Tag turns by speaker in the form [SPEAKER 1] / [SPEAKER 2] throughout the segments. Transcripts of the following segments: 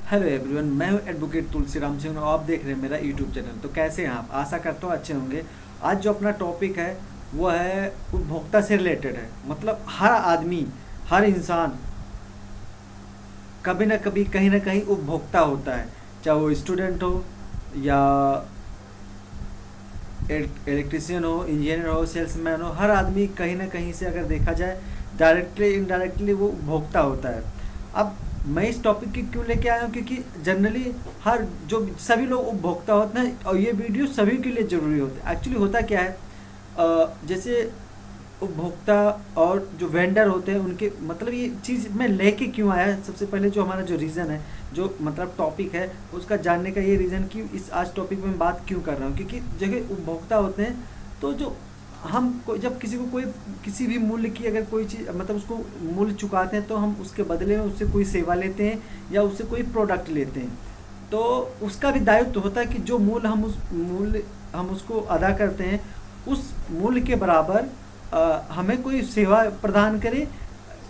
[SPEAKER 1] Hello everyone, मैं हूं advocate Tulsiram Singh और आप देख रहे हैं मेरा यूट्यूब चैनल। तो कैसे हैं आप? आशा करता हूँ अच्छे होंगे। आज जो अपना टॉपिक है वो है उपभोक्ता से रिलेटेड है। मतलब हर आदमी, हर इंसान कभी ना कभी कहीं ना कहीं उपभोक्ता होता है। चाहे वो स्टूडेंट हो या इलेक्ट्रिशियन हो, इंजीनियर हो, सेल्समैन हो, हर आदमी कहीं ना कहीं से अगर देखा जाए डायरेक्टली इनडायरेक्टली वो उपभोक्ता होता है। अब मैं इस टॉपिक की क्यों लेके आया हूँ, क्योंकि जनरली हर जो सभी लोग उपभोक्ता होते हैं और ये वीडियो सभी के लिए ज़रूरी होता है। एक्चुअली होता क्या है, जैसे उपभोक्ता और जो वेंडर होते हैं उनके मतलब ये चीज़ मैं लेके क्यों आया है। सबसे पहले जो हमारा जो रीज़न है, जो मतलब टॉपिक है, उसका जानने का ये रीज़न कि इस आज टॉपिक में बात क्यों कर रहा हूँ, क्योंकि जगह उपभोक्ता होते हैं तो जो हम जब किसी को कोई किसी भी मूल्य की अगर कोई चीज़ मतलब उसको मूल्य चुकाते हैं तो हम उसके बदले में उससे कोई सेवा लेते हैं या उससे कोई प्रोडक्ट लेते हैं। तो उसका भी दायित्व होता है कि जो मूल्य हम उसको अदा करते हैं उस मूल्य के बराबर हमें कोई सेवा प्रदान करे।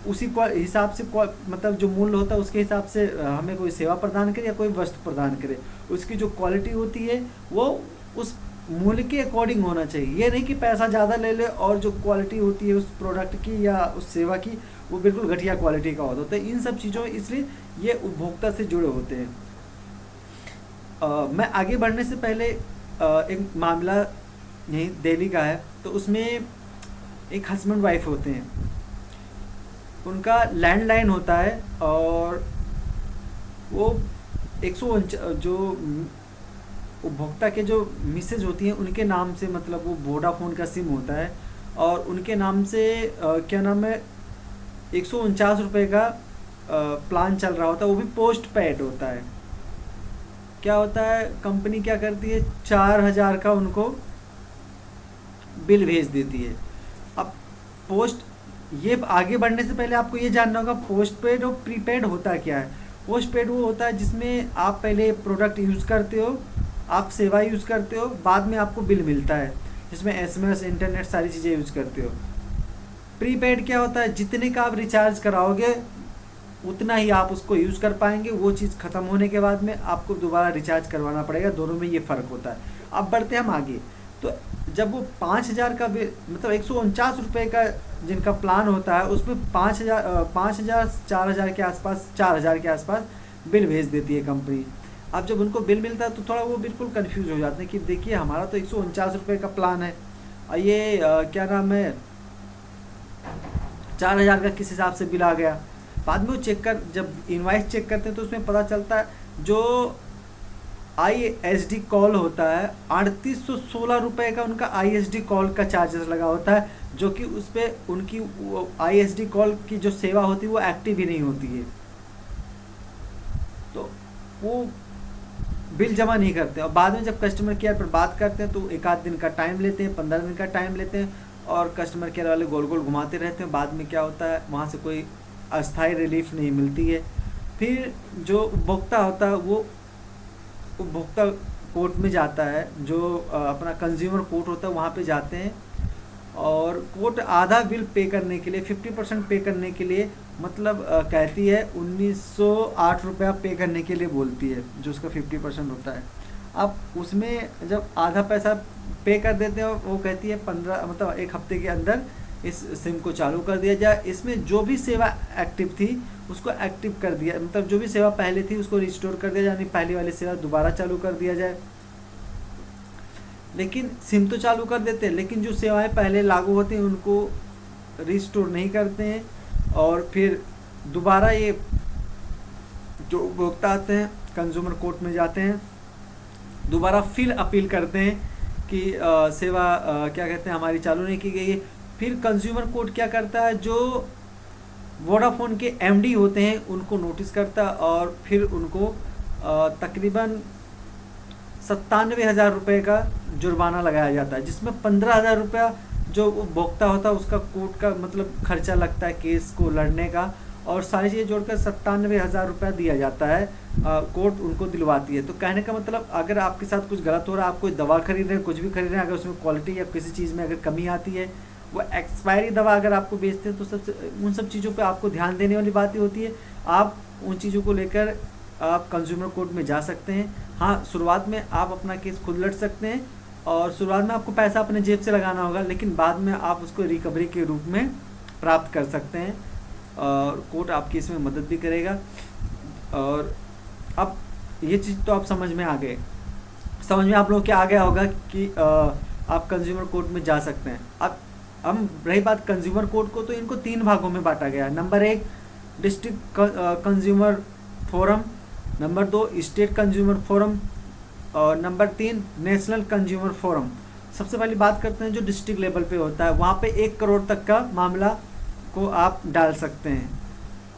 [SPEAKER 1] उसी हिसाब से मतलब जो मूल्य होता है उसके हिसाब से हमें कोई सेवा प्रदान करे या कोई वस्तु प्रदान करे। उसकी जो क्वालिटी होती है वो उस मूल्य के अकॉर्डिंग होना चाहिए। ये नहीं कि पैसा ज़्यादा ले ले और जो क्वालिटी होती है उस प्रोडक्ट की या उस सेवा की वो बिल्कुल घटिया क्वालिटी का होता है। इन सब चीज़ों में इसलिए ये उपभोक्ता से जुड़े होते हैं। मैं आगे बढ़ने से पहले एक मामला यहीं दिल्ली का है। तो उसमें एक हस्बैंड वाइफ होते हैं, उनका लैंडलाइन होता है और वो 149 जो उपभोक्ता के जो मिसेज होती हैं उनके नाम से, मतलब वो वोडाफोन का सिम होता है और उनके नाम से क्या नाम है 149 रुपये का प्लान चल रहा होता है। वो भी पोस्ट पेड होता है। क्या होता है, कंपनी क्या करती है 4,000 का उनको बिल भेज देती है। अब पोस्ट ये आगे बढ़ने से पहले आपको ये जानना होगा पोस्ट पेड और प्रीपेड होता क्या है। पोस्ट पेड वो होता है जिसमें आप पहले प्रोडक्ट यूज़ करते हो, आप सेवा यूज़ करते हो, बाद में आपको बिल मिलता है जिसमें एसएमएस, इंटरनेट सारी चीज़ें यूज़ करते हो। प्रीपेड क्या होता है, जितने का आप रिचार्ज कराओगे उतना ही आप उसको यूज़ कर पाएंगे। वो चीज़ ख़त्म होने के बाद में आपको दोबारा रिचार्ज करवाना पड़ेगा। दोनों में ये फ़र्क होता है। अब बढ़ते हैं हम आगे। तो जब वो 5,000 का मतलब 149 रुपये का जिनका प्लान होता है उसमें 5,000 4,000 के आसपास बिल भेज देती है कंपनी। अब जब उनको बिल मिलता है तो थोड़ा वो बिल्कुल कंफ्यूज हो जाते हैं कि देखिए हमारा तो 149 रुपये का प्लान है और ये क्या नाम है 4,000 का किस हिसाब से बिल आ गया। बाद में वो जब इनवाइस चेक करते हैं तो उसमें पता चलता है जो ISD कॉल होता है 3,816 रुपये का उनका ISD कॉल का चार्जेस लगा होता है, जो कि उस पर उनकी ISD कॉल की जो सेवा होती है वो एक्टिव ही नहीं होती है। तो वो बिल जमा नहीं करते और बाद में जब कस्टमर केयर पर बात करते हैं तो 1 आध दिन का टाइम लेते हैं, 15 दिन का टाइम लेते हैं और कस्टमर केयर वाले गोल गोल घुमाते रहते हैं। बाद में क्या होता है वहाँ से कोई अस्थायी रिलीफ नहीं मिलती है। फिर जो उपभोक्ता होता है वो उपभोक्ता कोर्ट में जाता है, जो अपना कंज्यूमर कोर्ट होता है वहाँ पे जाते हैं और कोर्ट आधा बिल पे करने के लिए 50% पे करने के लिए मतलब कहती है 1,908 रुपया पे करने के लिए बोलती है, जो उसका 50% होता है। अब उसमें जब आधा पैसा पे कर देते हैं वो कहती है 15 मतलब 1 हफ्ते के अंदर इस सिम को चालू कर दिया जाए। इसमें जो भी सेवा एक्टिव थी उसको एक्टिव कर दिया, मतलब जो भी सेवा पहले थी उसको रिस्टोर कर दिया, यानी पहली वाली सेवा दोबारा चालू कर दिया जाए। लेकिन सिम तो चालू कर देते हैं लेकिन जो सेवाएं पहले लागू होती हैं उनको रिस्टोर नहीं करते हैं और फिर दोबारा ये जो उपभोक्ता आते हैं कंज्यूमर कोर्ट में जाते हैं, दोबारा फिर अपील करते हैं कि सेवा क्या कहते हैं हमारी चालू नहीं की गई है। फिर कंज्यूमर कोर्ट क्या करता है, जो वोडाफोन के MD होते हैं उनको नोटिस करता है और फिर उनको तकरीबन 97,000 रुपये का जुर्माना लगाया जाता है, जिसमें 15,000 रुपया जो उपभोक्ता होता है उसका कोर्ट का मतलब खर्चा लगता है केस को लड़ने का, और सारी चीज़ें जोड़कर 97,000 रुपया दिया जाता है। कोर्ट उनको दिलवाती है। तो कहने का मतलब अगर आपके साथ कुछ गलत हो रहा है, आप कोई दवा खरीद रहे हैं, कुछ भी खरीद रहे हैं, अगर उसमें क्वालिटी या किसी चीज़ में अगर कमी आती है, वो एक्सपायरी दवा अगर आपको बेचते हैं तो सबसे उन सब चीज़ों पे आपको ध्यान देने वाली बात ही होती है। आप उन चीज़ों को लेकर आप कंज्यूमर कोर्ट में जा सकते हैं। हाँ, शुरुआत में आप अपना केस खुद लड़ सकते हैं और शुरुआत में आपको पैसा अपने जेब से लगाना होगा, लेकिन बाद में आप उसको रिकवरी के रूप में प्राप्त कर सकते हैं और कोर्ट आपकी इसमें मदद भी करेगा। और अब ये चीज़ तो आप समझ में आ गए, समझ में आप लोगों के आ गया होगा कि आप कंज्यूमर कोर्ट में जा सकते हैं। अब हम रही बात कंज्यूमर कोर्ट को, तो इनको 3 भागों में बांटा गया है। Number 1 district consumer forum, number 2 state consumer forum और नंबर 3 नेशनल कंज्यूमर फोरम। सबसे पहले बात करते हैं जो डिस्ट्रिक्ट लेवल पे होता है, वहाँ पे 1 करोड़ तक का मामला को आप डाल सकते हैं।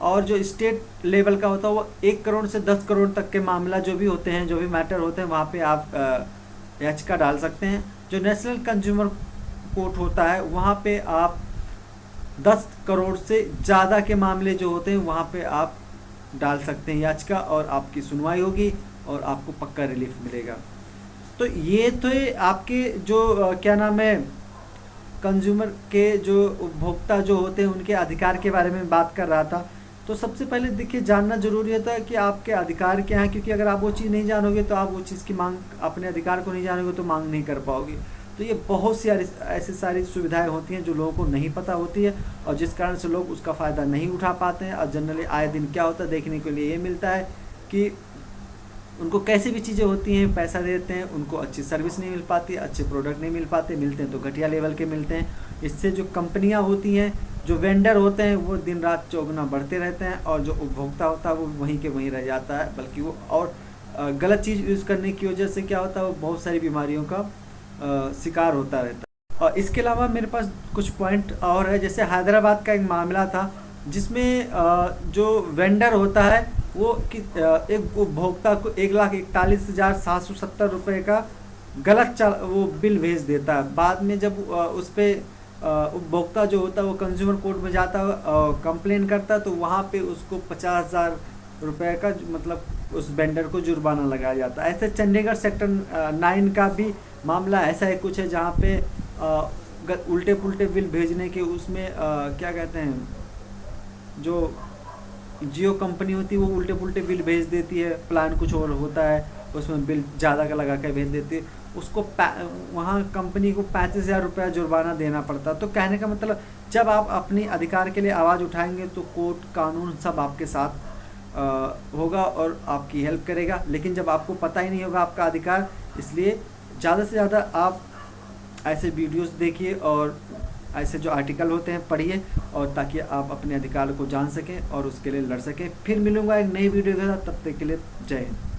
[SPEAKER 1] और जो स्टेट लेवल का होता है वो 1 करोड़ से 10 करोड़ तक के मामला जो भी होते हैं, जो भी मैटर होते हैं, वहाँ पे आप याचिका डाल सकते हैं। जो नेशनल कंज्यूमर कोर्ट होता है वहाँ पे आप 10 करोड़ से ज़्यादा के मामले जो होते हैं वहाँ पे आप डाल सकते हैं याचिका और आपकी सुनवाई होगी और आपको पक्का रिलीफ मिलेगा। तो ये तो आपके जो क्या नाम है, कंज्यूमर के जो उपभोक्ता जो होते हैं उनके अधिकार के बारे में बात कर रहा था। तो सबसे पहले देखिए, जानना जरूरी होता है कि आपके अधिकार क्या हैं, क्योंकि अगर आप वो चीज़ नहीं जानोगे तो आप वो चीज़ की मांग, अपने अधिकार को नहीं जानोगे तो मांग नहीं कर पाओगे। तो ये बहुत सी ऐसी सारी सुविधाएं होती हैं जो लोगों को नहीं पता होती है और जिस कारण से लोग उसका फ़ायदा नहीं उठा पाते हैं। और जनरली आए दिन क्या होता है देखने के लिए ये मिलता है कि उनको कैसी भी चीज़ें होती हैं, पैसा देते हैं, उनको अच्छी सर्विस नहीं मिल पाती, अच्छे प्रोडक्ट नहीं मिल पाते, मिलते हैं तो घटिया लेवल के मिलते हैं। इससे जो कंपनियां होती हैं, जो वेंडर होते हैं, वो दिन रात चौगुना बढ़ते रहते हैं और जो उपभोक्ता होता है वो वहीं के वहीं रह जाता है। बल्कि वो और गलत चीज़ यूज़ करने की वजह से क्या होता है, वो बहुत सारी बीमारियों का शिकार होता रहता है। और इसके अलावा मेरे पास कुछ पॉइंट और है, जैसे हैदराबाद का एक मामला था जिसमें जो वेंडर होता है वो एक उपभोक्ता को 1,41,770 रुपये का गलत वो बिल भेज देता है। बाद में जब उस पर उपभोक्ता जो होता है वो कंज्यूमर कोर्ट में जाता है, कंप्लेन करता है, तो वहाँ पे उसको 50,000 रुपये का मतलब उस वेंडर को जुर्माना लगाया जाता है। ऐसे चंडीगढ़ सेक्टर 9 का भी मामला ऐसा ही कुछ है, जहाँ पे उल्टे पुल्टे बिल भेजने के उसमें क्या कहते हैं, जो जियो कंपनी होती है वो उल्टे पुल्टे बिल भेज देती है, प्लान कुछ और होता है, उसमें बिल ज़्यादा का लगा के भेज देती है, उसको वहाँ कंपनी को 35,000 रुपया जुर्माना देना पड़ता। तो कहने का मतलब, जब आप अपनी अधिकार के लिए आवाज़ उठाएंगे तो कोर्ट कानून सब आपके साथ होगा और आपकी हेल्प करेगा। लेकिन जब आपको पता ही नहीं होगा आपका अधिकार, इसलिए ज़्यादा से ज़्यादा आप ऐसे वीडियोस देखिए और ऐसे जो आर्टिकल होते हैं पढ़िए, और ताकि आप अपने अधिकार को जान सकें और उसके लिए लड़ सकें। फिर मिलूंगा एक नई वीडियो के साथ, तब तक के लिए जय हिंद।